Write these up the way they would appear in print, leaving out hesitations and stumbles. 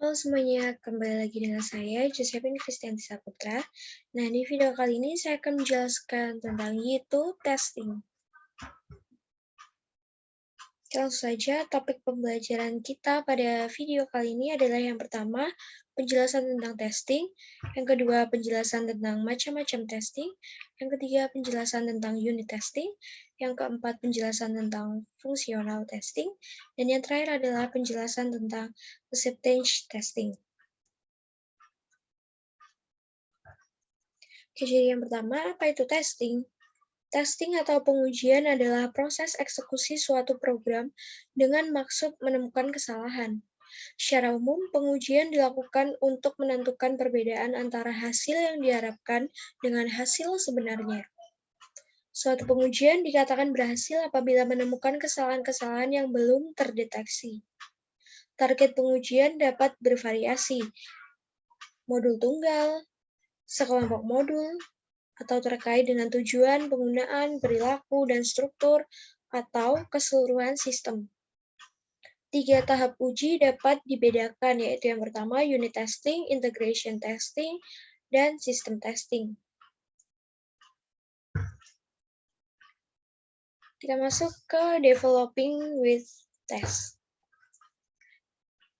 Halo semuanya, kembali lagi dengan saya, Josephine Kristianti Saputra. Nah, di video kali ini saya akan menjelaskan tentang YouTube testing. Langsung saja, topik pembelajaran kita pada video kali ini adalah yang pertama, penjelasan tentang testing, yang kedua, penjelasan tentang macam-macam testing, yang ketiga, penjelasan tentang unit testing, yang keempat, penjelasan tentang fungsional testing, dan yang terakhir adalah penjelasan tentang acceptance testing. Oke, jadi yang pertama, apa itu testing? Testing atau pengujian adalah proses eksekusi suatu program dengan maksud menemukan kesalahan. Secara umum, pengujian dilakukan untuk menentukan perbedaan antara hasil yang diharapkan dengan hasil sebenarnya. Suatu pengujian dikatakan berhasil apabila menemukan kesalahan-kesalahan yang belum terdeteksi. Target pengujian dapat bervariasi, modul tunggal, sekelompok modul, atau terkait dengan tujuan, penggunaan, perilaku, dan struktur, atau keseluruhan sistem. 3 tahap uji dapat dibedakan, yaitu yang pertama unit testing, integration testing, dan system testing. Kita masuk ke developing with test.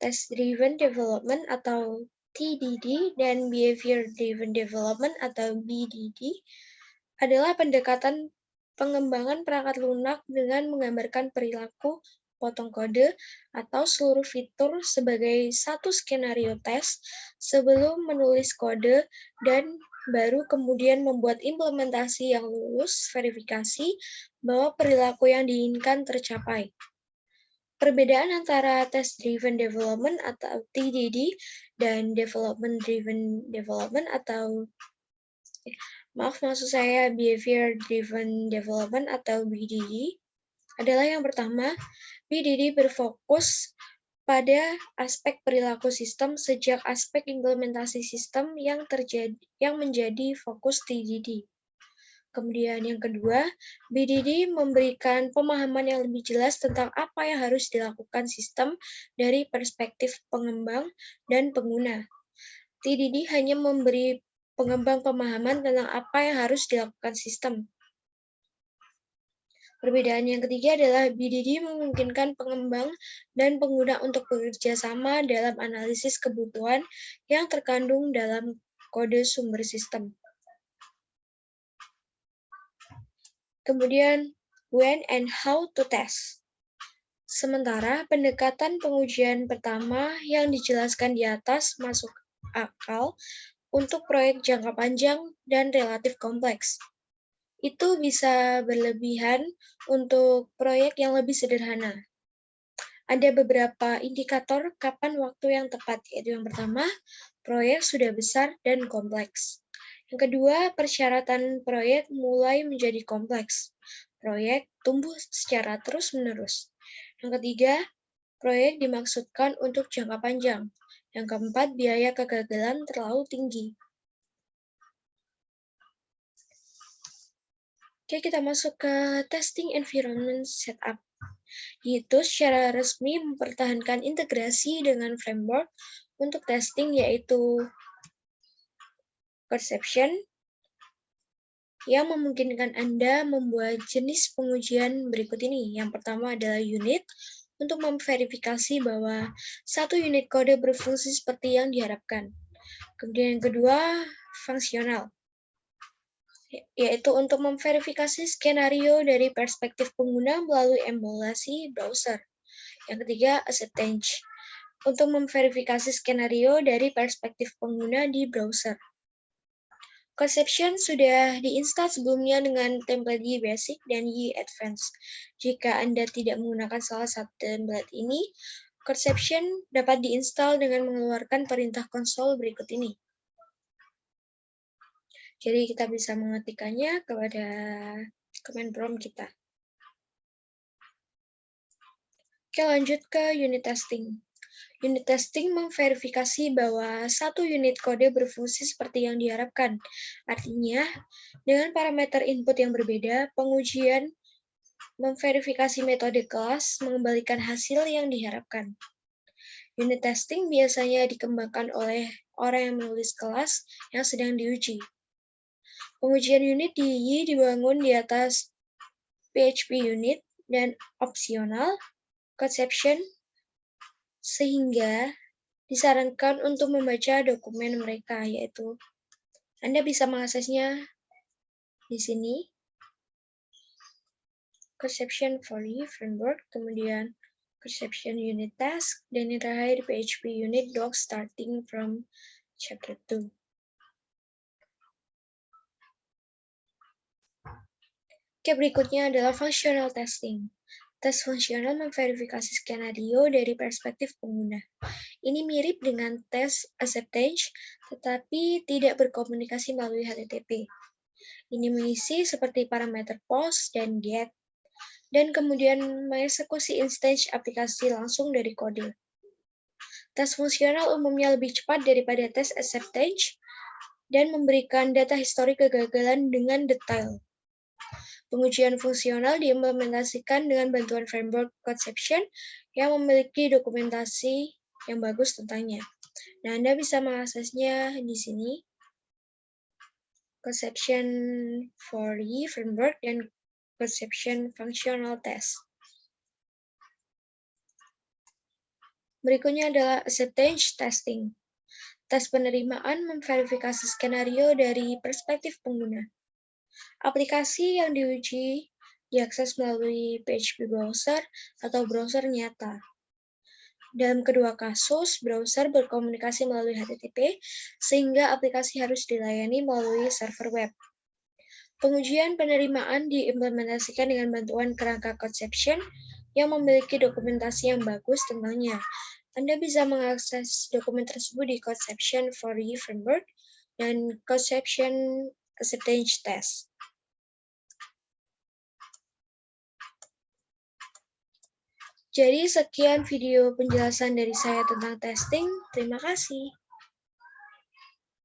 Test-driven development atau TDD dan behavior-driven development atau BDD adalah pendekatan pengembangan perangkat lunak dengan menggambarkan perilaku, potong kode, atau seluruh fitur sebagai satu skenario tes sebelum menulis kode dan baru kemudian membuat implementasi yang lulus verifikasi bahwa perilaku yang diinginkan tercapai. Perbedaan antara test-driven development atau TDD dan development-driven development atau maksud saya behavior-driven development atau BDD adalah yang pertama, BDD berfokus pada aspek perilaku sistem sejak aspek implementasi sistem yang menjadi fokus TDD. Kemudian yang kedua, BDD memberikan pemahaman yang lebih jelas tentang apa yang harus dilakukan sistem dari perspektif pengembang dan pengguna. TDD hanya memberi pengembang pemahaman tentang apa yang harus dilakukan sistem. Perbedaan yang ketiga adalah BDD memungkinkan pengembang dan pengguna untuk bekerja sama dalam analisis kebutuhan yang terkandung dalam kode sumber sistem. Kemudian, when and how to test. Sementara pendekatan pengujian pertama yang dijelaskan di atas masuk akal untuk proyek jangka panjang dan relatif kompleks. Itu bisa berlebihan untuk proyek yang lebih sederhana. Ada beberapa indikator kapan waktu yang tepat, yaitu yang pertama, proyek sudah besar dan kompleks. Yang kedua, persyaratan proyek mulai menjadi kompleks. Proyek tumbuh secara terus-menerus. Yang ketiga, proyek dimaksudkan untuk jangka panjang. Yang keempat, biaya kegagalan terlalu tinggi. Oke, kita masuk ke testing environment setup. Yaitu secara resmi mempertahankan integrasi dengan framework untuk testing yaitu perception yang memungkinkan Anda membuat jenis pengujian berikut ini. Yang pertama adalah unit untuk memverifikasi bahwa satu unit kode berfungsi seperti yang diharapkan. Kemudian yang kedua, fungsional, yaitu untuk memverifikasi skenario dari perspektif pengguna melalui emulasi browser. Yang ketiga, acceptance, untuk memverifikasi skenario dari perspektif pengguna di browser. Conception sudah diinstal sebelumnya dengan template Y Basic dan Y Advanced. Jika Anda tidak menggunakan salah satu template ini, Conception dapat diinstal dengan mengeluarkan perintah konsol berikut ini. Jadi kita bisa mengetikkannya kepada command prompt kita. Oke, lanjut ke unit testing. Unit testing memverifikasi bahwa satu unit kode berfungsi seperti yang diharapkan. Artinya, dengan parameter input yang berbeda, pengujian memverifikasi metode kelas mengembalikan hasil yang diharapkan. Unit testing biasanya dikembangkan oleh orang yang menulis kelas yang sedang diuji. Pengujian unit dibangun di atas PHP unit dan opsional conception, sehingga disarankan untuk membaca dokumen mereka, yaitu Anda bisa mengaksesnya di sini, conception for the framework, kemudian conception unit task, dan yang terakhir PHP unit docs starting from chapter 2. Oke, berikutnya adalah functional testing. Tes fungsional memverifikasi skenario dari perspektif pengguna. Ini mirip dengan tes acceptance, tetapi tidak berkomunikasi melalui HTTP. Ini mengisi seperti parameter post dan get, dan kemudian mengeksekusi instance aplikasi langsung dari kode. Tes fungsional umumnya lebih cepat daripada tes acceptance dan memberikan data historik kegagalan dengan detail. Pengujian fungsional diimplementasikan dengan bantuan framework conception yang memiliki dokumentasi yang bagus tentangnya. Nah, Anda bisa mengaksesnya di sini, conception for the framework dan conception functional test. Berikutnya adalah acceptance testing. Tes penerimaan memverifikasi skenario dari perspektif pengguna. Aplikasi yang diuji diakses melalui PHP browser atau browser nyata. Dalam kedua kasus, browser berkomunikasi melalui HTTP, sehingga aplikasi harus dilayani melalui server web. Pengujian penerimaan diimplementasikan dengan bantuan kerangka conception yang memiliki dokumentasi yang bagus tentangnya. Anda bisa mengakses dokumen tersebut di Conception for the Framework dan Conception Acceptance Test. Jadi sekian video penjelasan dari saya tentang testing. Terima kasih.